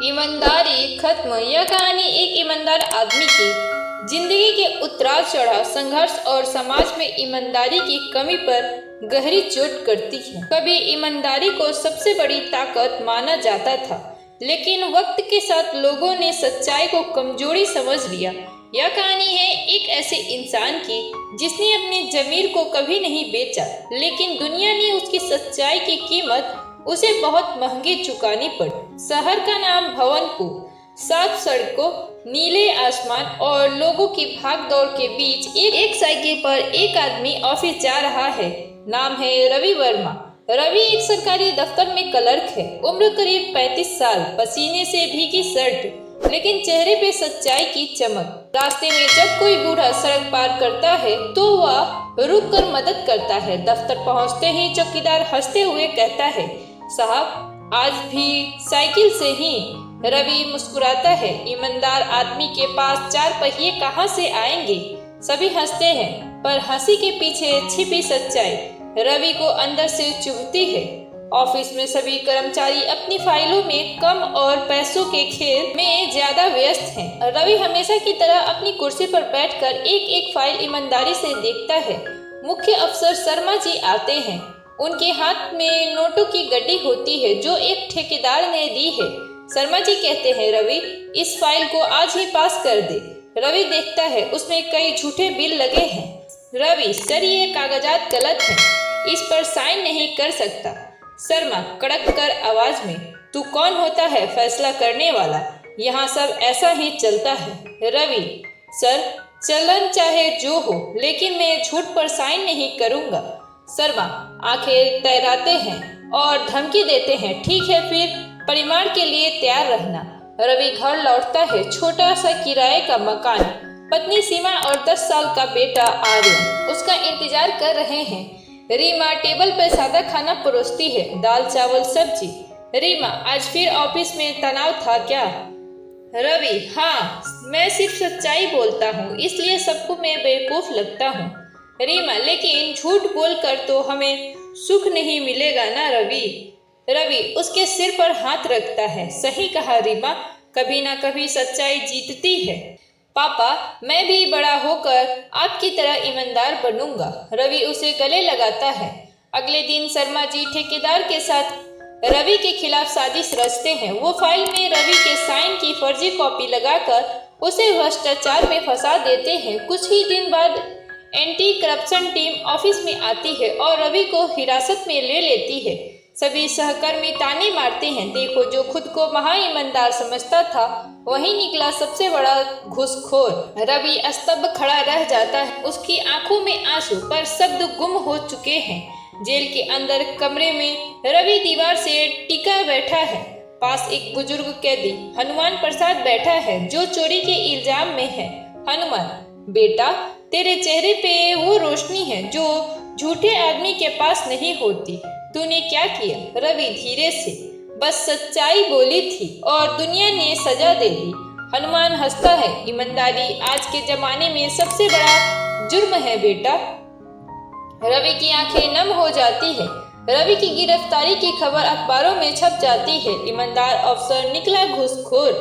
ईमानदारी खत्म। यह कहानी एक ईमानदार आदमी की जिंदगी के उतार चढ़ाव, संघर्ष और समाज में ईमानदारी की कमी पर गहरी चोट करती है। कभी ईमानदारी को सबसे बड़ी ताकत माना जाता था, लेकिन वक्त के साथ लोगों ने सच्चाई को कमजोरी समझ लिया। यह कहानी है एक ऐसे इंसान की जिसने अपनी ज़मीर को कभी नहीं बेचा, लेकिन दुनिया ने उसकी सच्चाई की कीमत उसे बहुत महंगी चुकानी पड़ी। शहर का नाम भवनपुर। साफ सड़कों, नीले आसमान और लोगों की भागदौड़ के बीच एक साइकिल पर एक आदमी ऑफिस जा रहा है। नाम है रवि वर्मा। रवि एक सरकारी दफ्तर में क्लर्क है। उम्र करीब 35 साल, पसीने से भीगी शर्ट, लेकिन चेहरे पे सच्चाई की चमक। रास्ते में जब कोई बूढ़ा सड़क पार करता है तो वह रुक कर मदद करता है। दफ्तर पहुंचते ही चौकीदार हंसते हुए कहता है, साहब आज भी साइकिल से ही। रवि मुस्कुराता है। ईमानदार आदमी के पास 4 पहिए कहाँ से आएंगे? सभी हंसते हैं, पर हंसी के पीछे छिपी सच्चाई रवि को अंदर से चुभती है। ऑफिस में सभी कर्मचारी अपनी फाइलों में कम और पैसों के खेल में ज्यादा व्यस्त हैं। रवि हमेशा की तरह अपनी कुर्सी पर बैठकर एक एक फाइल ईमानदारी से देखता है। मुख्य अफसर शर्मा जी आते हैं। उनके हाथ में नोटों की गड्डी होती है जो एक ठेकेदार ने दी है। शर्मा जी कहते हैं, रवि इस फाइल को आज ही पास कर दे। रवि देखता है, उसमें कई झूठे बिल लगे हैं। रवि, सर ये कागजात गलत हैं, इस पर साइन नहीं कर सकता। शर्मा कड़क कर आवाज में, तू कौन होता है फैसला करने वाला? यहाँ सब ऐसा ही चलता है। रवि, सर चलन चाहे जो हो, लेकिन मैं झूठ पर साइन नहीं करूँगा। शर्मा आंखें तैराते हैं और धमकी देते हैं, ठीक है फिर परिमाण के लिए तैयार रहना। रवि घर लौटता है। छोटा सा किराए का मकान, पत्नी सीमा और 10 साल का बेटा आर्यन उसका इंतजार कर रहे हैं। रीमा टेबल पर सादा खाना परोसती है, दाल चावल सब्जी। रीमा, आज फिर ऑफिस में तनाव था क्या? रवि, हाँ, मैं सिर्फ सच्चाई बोलता हूँ, इसलिए सबको मैं बेवकूफ लगता हूँ। रीमा, लेकिन झूठ बोलकर तो हमें सुख नहीं मिलेगा ना रवि। रवि उसके सिर पर हाथ रखता है, सही कहा रीमा, कभी ना कभी सच्चाई जीतती है। पापा, मैं भी बड़ा होकर आपकी तरह ईमानदार बनूंगा। रवि उसे गले लगाता है। अगले दिन शर्मा जी ठेकेदार के साथ रवि के खिलाफ साजिश रचते हैं। वो फाइल में रवि के साइन की फर्जी कॉपी लगाकर उसे भ्रष्टाचार में फंसा देते हैं। कुछ ही दिन बाद एंटी करप्शन टीम ऑफिस में आती है और रवि को हिरासत में ले लेती है। सभी सहकर्मी ताने मारते हैं, देखो जो खुद को महा ईमानदार समझता था वही निकला सबसे बड़ा घूसखोर। रवि स्तब्ध खड़ा रह जाता है। उसकी आंखों में आंसू, पर शब्द गुम हो चुके हैं। जेल के अंदर कमरे में रवि दीवार से टिका बैठा है। पास एक बुजुर्ग कैदी हनुमान प्रसाद बैठा है जो चोरी के इल्जाम में है। हनुमान, बेटा तेरे चेहरे पे वो रोशनी है जो झूठे आदमी के पास नहीं होती। तूने क्या किया? रवि धीरे से, बस सच्चाई बोली थी और दुनिया ने सजा दे दी। हनुमान हंसता है, ईमानदारी आज के जमाने में सबसे बड़ा जुर्म है बेटा। रवि की आंखें नम हो जाती है। रवि की गिरफ्तारी की खबर अखबारों में छप जाती है। ईमानदार अफसर निकला घूसखोर।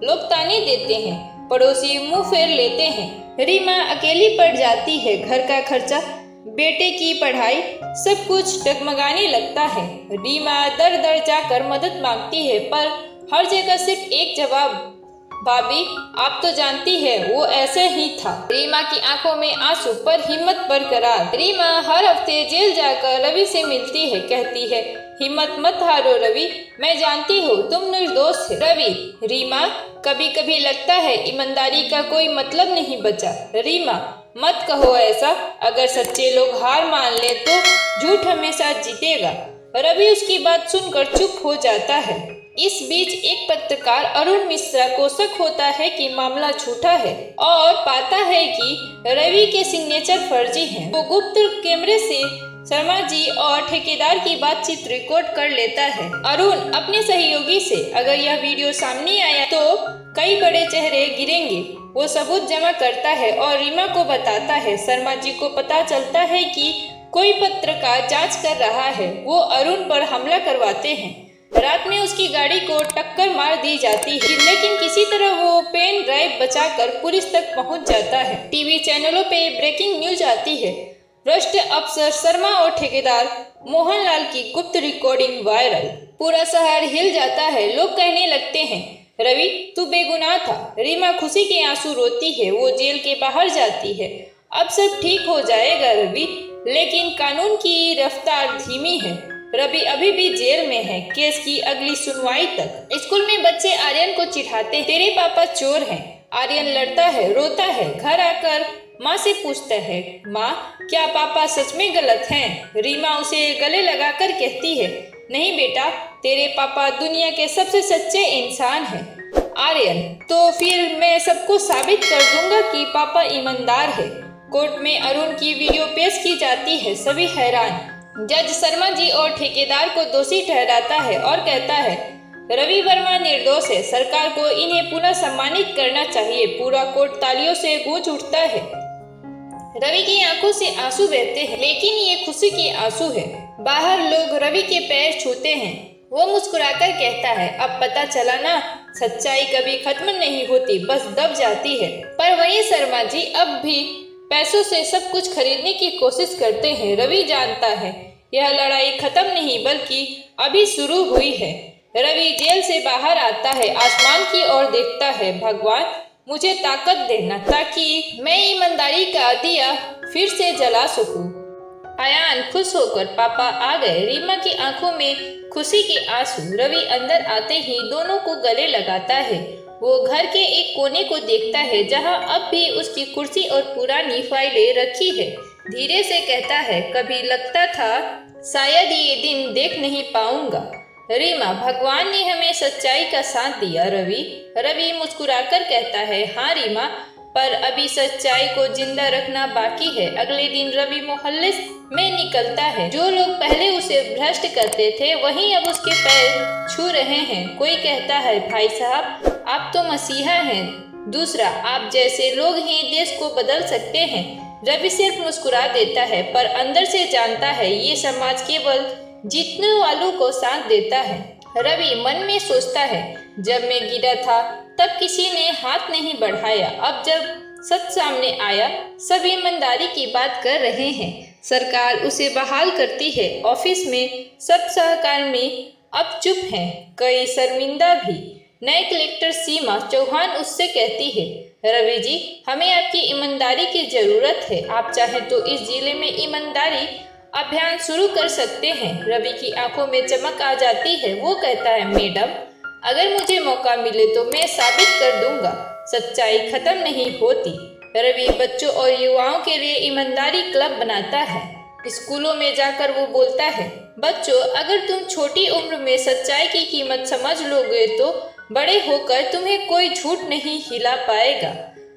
लोग ताने देते हैं, पड़ोसी मुंह फेर लेते हैं। रीमा अकेली पड़ जाती है। घर का खर्चा, बेटे की पढ़ाई, सब कुछ डगमगाने लगता है। रीमा दर दर जाकर मदद मांगती है, पर हर जगह सिर्फ एक जवाब, भाभी आप तो जानती है वो ऐसे ही था। रीमा की आंखों में आंसू, पर हिम्मत बरकरार। रीमा हर हफ्ते जेल जाकर रवि से मिलती है, कहती है, हिम्मत मत हारो रवि, मैं जानती हूँ तुम निर्दोष है। रवि, रीमा कभी कभी लगता है ईमानदारी का कोई मतलब नहीं बचा। रीमा, मत कहो ऐसा, अगर सच्चे लोग हार मान ले तो झूठ हमेशा जीतेगा। रवि उसकी बात सुनकर चुप हो जाता है। इस बीच एक पत्रकार अरुण मिश्रा को शक होता है कि मामला झूठा है और पाता है कि रवि के सिग्नेचर फर्जी हैं। वो गुप्त कैमरे से शर्मा जी और ठेकेदार की बातचीत रिकॉर्ड कर लेता है। अरुण अपने सहयोगी से, अगर यह वीडियो सामने आया तो कई बड़े चेहरे गिरेंगे। वो सबूत जमा करता है और रीमा को बताता है। शर्मा जी को पता चलता है कि कोई पत्रकार जांच कर रहा है। वो अरुण पर हमला करवाते हैं। रात में उसकी गाड़ी को टक्कर मार दी जाती है, लेकिन किसी तरह वो पेन ड्राइव बचाकर पुलिस तक पहुंच जाता है। टीवी चैनलों पे ब्रेकिंग न्यूज आती है, भ्रष्ट अफसर शर्मा और ठेकेदार मोहनलाल की गुप्त रिकॉर्डिंग वायरल। पूरा शहर हिल जाता है। लोग कहने लगते हैं, रवि तू बेगुनाह था। रीमा खुशी के आंसू रोती है। वो जेल के बाहर जाती है। अब सब ठीक हो जाएगा रवि, लेकिन कानून की रफ्तार धीमी है। रवि अभी भी जेल में है, केस की अगली सुनवाई तक। स्कूल में बच्चे आर्यन को चिढ़ाते, तेरे पापा चोर हैं। आर्यन लड़ता है, रोता है। घर आकर माँ से पूछता है, माँ क्या पापा सच में गलत हैं? रीमा उसे गले लगाकर कहती है, नहीं बेटा, तेरे पापा दुनिया के सबसे सच्चे इंसान हैं। आर्यन, तो फिर मैं सबको साबित कर दूंगा कि पापा ईमानदार है। कोर्ट में अरुण की वीडियो पेश की जाती है। सभी हैरान। जज शर्मा जी और ठेकेदार को दोषी ठहराता है और कहता है, रवि वर्मा निर्दोष है। सरकार को इन्हें पुनः सम्मानित करना चाहिए। पूरा कोर्ट तालियों से गूंज उठता है। रवि की आंखों से आंसू बहते हैं, लेकिन ये खुशी के आंसू है। बाहर लोग रवि के पैर छूते हैं। वो मुस्कुराकर कहता है, अब पता चला ना, सच्चाई कभी खत्म नहीं होती, बस दब जाती है। पर वही शर्मा जी अब भी पैसों से सब कुछ खरीदने की कोशिश करते हैं। रवि जानता है यह लड़ाई खत्म नहीं, बल्कि अभी शुरू हुई है। रवि जेल से बाहर आता है, आसमान की ओर देखता है, भगवान मुझे ताकत देना ताकि मैं ईमानदारी का दिया फिर से जला सकूं। आयान खुश होकर पापा आ गए। रीमा की आंखों में खुशी के आंसू। रवि अंदर आते ही दोनों को गले लगाता है। वो घर के एक कोने को देखता है जहां अब भी उसकी कुर्सी और पुरानी फाइलें रखी है। धीरे से कहता है, कभी लगता था शायद ये दिन देख नहीं पाऊंगा। रीमा, भगवान ने हमें सच्चाई का साथ दिया। रवि मुस्कुराकर कहता है, हाँ रीमा, पर अभी सच्चाई को जिंदा रखना बाकी है। अगले दिन रवि मोहल्ले में निकलता है। जो लोग पहले उसे भ्रष्ट करते थे, वहीं अब उसके पैर छू रहे हैं। कोई कहता है, भाई साहब आप तो मसीहा हैं। दूसरा, आप जैसे लोग ही देश को बदल सकते हैं। रवि सिर्फ मुस्कुरा देता है, पर अंदर से जानता है ये समाज केवल जीतने वालों को साथ देता है। रवि मन में सोचता है, जब मैं गिरा था तब किसी ने हाथ नहीं बढ़ाया। अब जब सच सामने आया, सब ईमानदारी की बात कर रहे हैं। सरकार उसे बहाल करती है। ऑफिस में सब सहकर्मी अब चुप हैं, कई शर्मिंदा भी। नए कलेक्टर सीमा चौहान उससे कहती है, रवि जी, हमें आपकी ईमानदारी की जरूरत है। आप चाहें तो इस जिले में ईमानदारी अभियान शुरू कर सकते हैं। रवि की आंखों में चमक आ जाती है। वो कहता है, मैडम, अगर मुझे मौका मिले तो मैं साबित कर दूंगा, सच्चाई खत्म नहीं होती। रवि बच्चों और युवाओं के लिए ईमानदारी क्लब बनाता है। स्कूलों में जाकर वो बोलता है, बच्चों, अगर तुम छोटी उम्र में सच्चाई की कीमत समझ लोगे तो बड़े होकर तुम्हें कोई झूठ नहीं हिला पाएगा।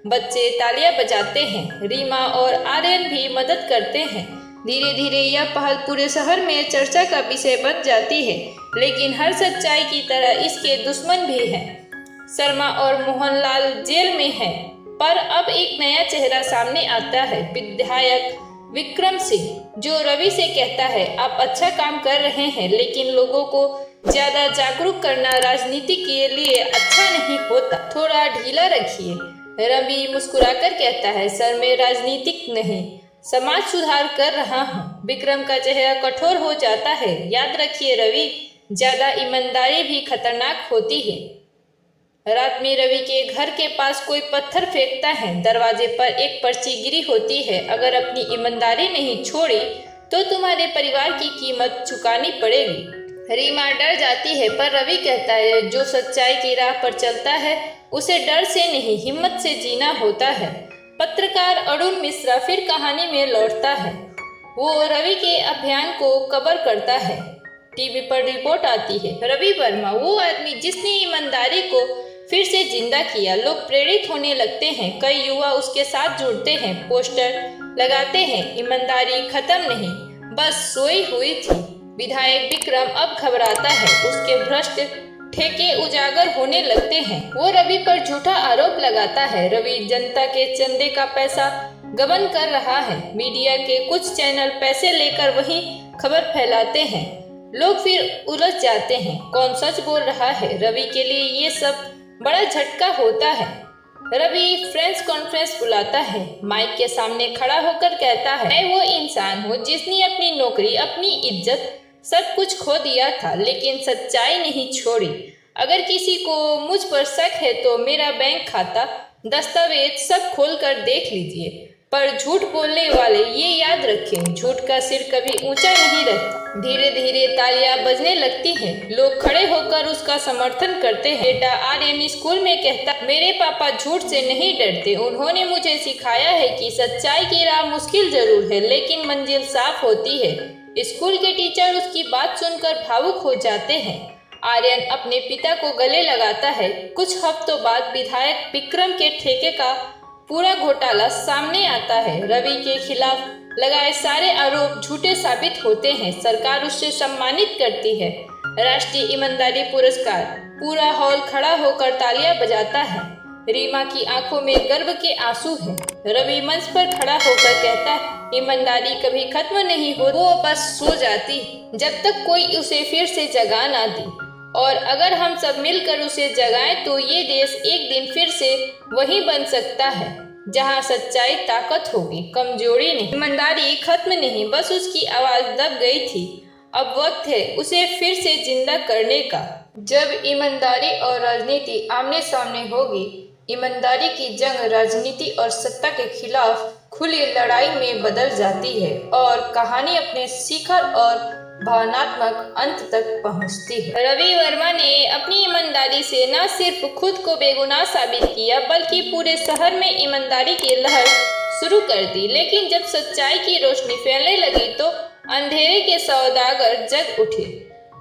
बच्चे तालियां बजाते हैं। रीमा और आर्यन भी मदद करते हैं। धीरे धीरे यह पहल पूरे शहर में चर्चा का विषय बन जाती है, लेकिन हर सच्चाई की तरह इसके दुश्मन भी हैं। शर्मा और मोहनलाल जेल में हैं, पर अब एक नया चेहरा सामने आता है, विधायक विक्रम सिंह, जो रवि से कहता है, आप अच्छा काम कर रहे हैं, लेकिन लोगों को ज्यादा जागरूक करना राजनीति के लिए अच्छा नहीं होता, थोड़ा ढीला रखिए। रवि मुस्कुराकर कहता है, सर मैं राजनीतिक नहीं, समाज सुधार कर रहा हूँ। विक्रम का चेहरा कठोर हो जाता है। याद रखिए रवि, ज्यादा ईमानदारी भी खतरनाक होती है। रात में रवि के घर के पास कोई पत्थर फेंकता है। दरवाजे पर एक पर्ची गिरी होती है, अगर अपनी ईमानदारी नहीं छोड़ी तो तुम्हारे परिवार की कीमत चुकानी पड़ेगी। रीमा डर जाती है, पर रवि कहता है, जो सच्चाई की राह पर चलता है उसे डर से नहीं, हिम्मत से जीना होता है। पत्रकार अरुण मिश्रा फिर कहानी में लौटता है। वो रवि के अभियान को कवर करता है। टीवी पर रिपोर्ट आती है, रवि वर्मा वो आदमी जिसने ईमानदारी को फिर से जिंदा किया। लोग प्रेरित होने लगते हैं। कई युवा उसके साथ जुड़ते हैं, पोस्टर लगाते हैं, ईमानदारी खत्म नहीं, बस सोई हुई थी। विधायक विक्रम अब घबराता है। उसके भ्रष्ट ठेके उजागर होने लगते हैं। वो रवि पर झूठा आरोप लगाता है। रवि जनता के चंदे का पैसा गबन कर रहा है। मीडिया के कुछ चैनल पैसे लेकर वही खबर फैलाते हैं। लोग फिर उलझ जाते हैं, कौन सच बोल रहा है। रवि के लिए ये सब बड़ा झटका होता है। रवि प्रेस कॉन्फ्रेंस बुलाता है, माइक के सामने खड़ा होकर कहता है, मैं वो इंसान हूँ जिसने अपनी नौकरी, अपनी इज्जत, सब कुछ खो दिया था, लेकिन सच्चाई नहीं छोड़ी। अगर किसी को मुझ पर शक है तो मेरा बैंक खाता, दस्तावेज सब खोल कर देख लीजिए। पर झूठ बोलने वाले ये याद रखें, झूठ का सिर कभी ऊंचा नहीं रहता। धीरे धीरे तालियां बजने लगती हैं, लोग खड़े होकर उसका समर्थन करते हैं। बेटा आर्यन स्कूल में कहता, मेरे पापा झूठ से नहीं डरते। उन्होंने मुझे सिखाया है कि सच्चाई की राह मुश्किल जरूर है, लेकिन मंजिल साफ होती है। स्कूल के टीचर उसकी बात सुनकर भावुक हो जाते हैं। आर्यन अपने पिता को गले लगाता है। कुछ हफ्तों बाद विधायक विक्रम के ठेके का पूरा घोटाला सामने आता है। रवि के खिलाफ लगाए सारे आरोप झूठे साबित होते हैं। सरकार उससे सम्मानित करती है, राष्ट्रीय ईमानदारी पुरस्कार। पूरा हॉल खड़ा होकर तालियां बजाता है। रीमा की आंखों में गर्व के आंसू हैं। रवि मंच पर खड़ा होकर कहता है, ईमानदारी कभी खत्म नहीं हो, वो बस सो जाती जब तक कोई उसे फिर से जगा ना दे। और अगर हम सब मिलकर उसे जगाएं तो ये देश एक दिन फिर से वही बन सकता है जहां सच्चाई ताकत होगी, कमजोरी नहीं। ईमानदारी खत्म नहीं, बस उसकी आवाज दब गई थी। अब वक्त है उसे फिर से जिंदा करने का। जब ईमानदारी और राजनीति आमने सामने होगी, ईमानदारी की जंग राजनीति और सत्ता के खिलाफ खुली लड़ाई में बदल जाती है और कहानी अपने शिखर और भावनात्मक अंत तक पहुंचती है। रवि वर्मा ने अपनी ईमानदारी से न सिर्फ खुद को बेगुनाह साबित किया, बल्कि पूरे शहर में ईमानदारी की लहर शुरू कर दी। लेकिन जब सच्चाई की रोशनी फैलने लगी तो अंधेरे के सौदागर जग उठे।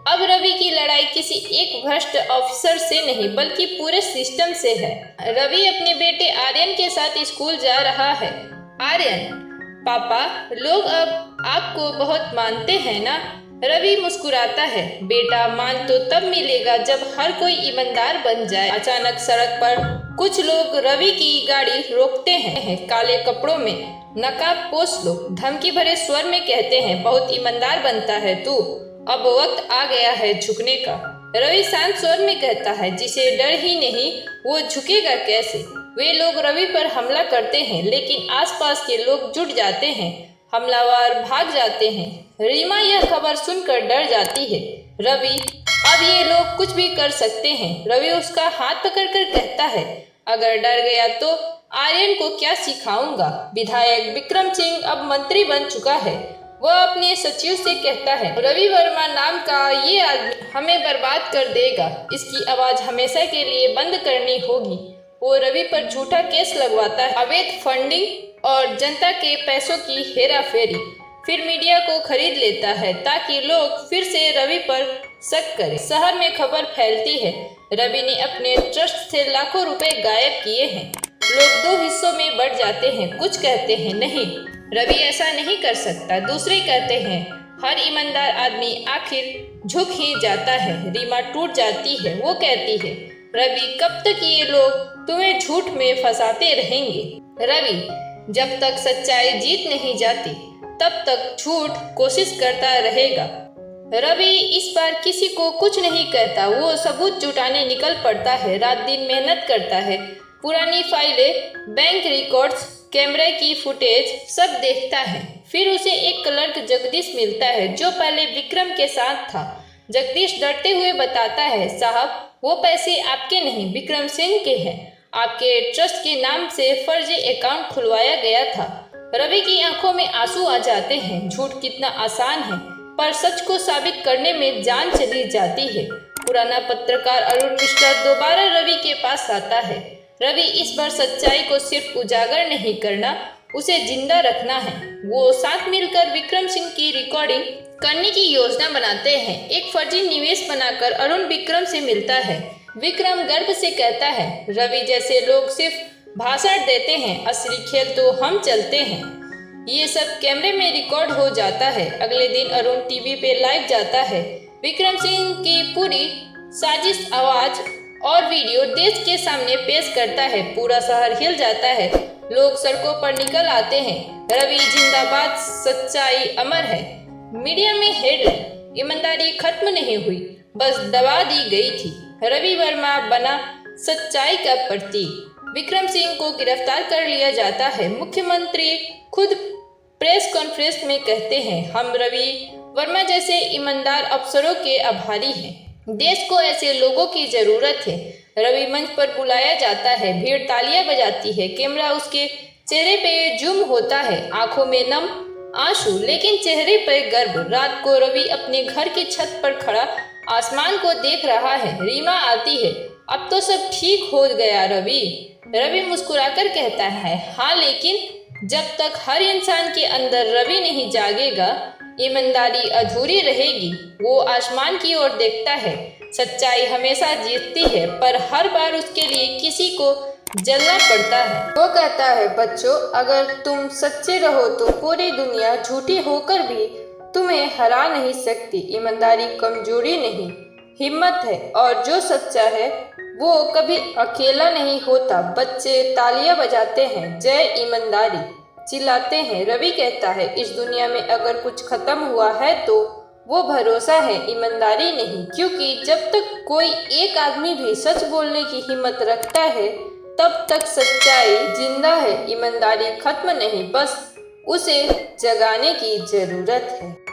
अब रवि की लड़ाई किसी एक भ्रष्ट ऑफिसर से नहीं, बल्कि पूरे सिस्टम से है। रवि अपने बेटे आर्यन के साथ स्कूल जा रहा है। आर्यन, पापा, लोग अब आपको बहुत मानते हैं ना? रवि मुस्कुराता है। बेटा, मान तो तब मिलेगा जब हर कोई ईमानदार बन जाए। अचानक सड़क पर कुछ लोग रवि की गाड़ी रोकते हैं। काले कपड़ों में नकाबपोश लोग धमकी भरे स्वर में कहते हैं, बहुत ईमानदार बनता है तू, अब वक्त आ गया है झुकने का। रवि शांत स्वर में कहता है, जिसे डर ही नहीं वो झुकेगा कैसे? वे लोग रवि पर हमला करते हैं, लेकिन आसपास के लोग जुट जाते हैं। हमलावर भाग जाते हैं। रीमा यह खबर सुनकर डर जाती है। रवि, अब ये लोग कुछ भी कर सकते हैं। रवि उसका हाथ पकड़कर कहता है, अगर डर गया तो आर्यन को क्या सिखाऊंगा? विधायक विक्रम सिंह अब मंत्री बन चुका है। वह अपने सचिव से कहता है, रवि वर्मा नाम का ये आदमी हमें बर्बाद कर देगा। इसकी आवाज हमेशा के लिए बंद करनी होगी। वो रवि पर झूठा केस लगवाता है, अवैध फंडिंग और जनता के पैसों की हेरा फेरी। फिर मीडिया को खरीद लेता है ताकि लोग फिर से रवि पर शक करें। शहर में खबर फैलती है, रवि ने अपने ट्रस्ट से लाखों रुपए गायब किए हैं। लोग दो हिस्सों में बढ़ जाते हैं। कुछ कहते हैं, नहीं, रवि ऐसा नहीं कर सकता। दूसरे कहते हैं, हर ईमानदार आदमी आखिर झुक ही जाता है। रीमा टूट जाती है। वो कहती है, रवि, कब तक ये लोग तुम्हें झूठ में फंसाते रहेंगे? रवि, जब तक सच्चाई जीत नहीं जाती तब तक झूठ कोशिश करता रहेगा। रवि इस बार किसी को कुछ नहीं कहता। वो सबूत जुटाने निकल पड़ता है। रात दिन मेहनत करता है। पुरानी फाइलें, बैंक रिकॉर्ड्स, कैमरे की फुटेज सब देखता है। फिर उसे एक क्लर्क जगदीश मिलता है जो पहले विक्रम के साथ था। जगदीश डरते हुए बताता है, साहब, वो पैसे आपके नहीं, विक्रम सिंह के हैं। आपके ट्रस्ट के नाम से फर्जी अकाउंट खुलवाया गया था। रवि की आंखों में आंसू आ जाते हैं। झूठ कितना आसान है, पर सच को साबित करने में जान चली जाती है। पुराना पत्रकार अरुण मिश्रा दोबारा रवि के पास आता है। रवि, इस बार सच्चाई को सिर्फ उजागर नहीं करना, उसे जिंदा रखना है। वो साथ मिलकर विक्रम सिंह की रिकॉर्डिंग करने की योजना बनाते हैं। एक फर्जी निवेश बनाकर अरुण विक्रम से मिलता है। विक्रम गर्व से कहता है, रवि जैसे लोग सिर्फ भाषण देते हैं, असली खेल तो हम चलते हैं। ये सब कैमरे में रिकॉर्ड हो जाता है। अगले दिन अरुण टीवी पे लाइव जाता है। विक्रम सिंह की पूरी साजिश आवाज और वीडियो देश के सामने पेश करता है। पूरा शहर हिल जाता है। लोग सड़कों पर निकल आते हैं। रवि जिंदाबाद, सच्चाई अमर है। मीडिया में हेडलाइन, ईमानदारी खत्म नहीं हुई, बस दबा दी गई थी। रवि वर्मा बना सच्चाई का प्रतीक। विक्रम सिंह को गिरफ्तार कर लिया जाता है। मुख्यमंत्री खुद प्रेस कॉन्फ्रेंस में कहते हैं, हम रवि वर्मा जैसे ईमानदार अफसरों के आभारी हैं। देश को ऐसे लोगों की जरूरत है। रवि मंच पर बुलाया जाता है, भीड़ तालियां बजाती है, कैमरा उसके चेहरे पे जूम होता है, आंखों में नम आंसू लेकिन चेहरे पर गर्व। रात को रवि अपने घर की छत पर खड़ा आसमान को देख रहा है। रीमा आती है, अब तो सब ठीक हो गया रवि। रवि मुस्कुराकर कहता है, हाँ, लेकिन जब तक हर इंसान के अंदर रवि नहीं जागेगा, ईमानदारी अधूरी रहेगी। वो आसमान की ओर देखता है। सच्चाई हमेशा जीतती है, पर हर बार उसके लिए किसी को जलना पड़ता है। वो कहता है, बच्चों, अगर तुम सच्चे रहो तो पूरी दुनिया झूठी होकर भी तुम्हें हरा नहीं सकती। ईमानदारी कमजोरी नहीं, हिम्मत है, और जो सच्चा है वो कभी अकेला नहीं होता। बच्चे तालियां बजाते हैं, जय ईमानदारी चिल्लाते हैं। रवि कहता है, इस दुनिया में अगर कुछ खत्म हुआ है तो वो भरोसा है, ईमानदारी नहीं। क्योंकि जब तक कोई एक आदमी भी सच बोलने की हिम्मत रखता है, तब तक सच्चाई जिंदा है। ईमानदारी खत्म नहीं, बस उसे जगाने की जरूरत है।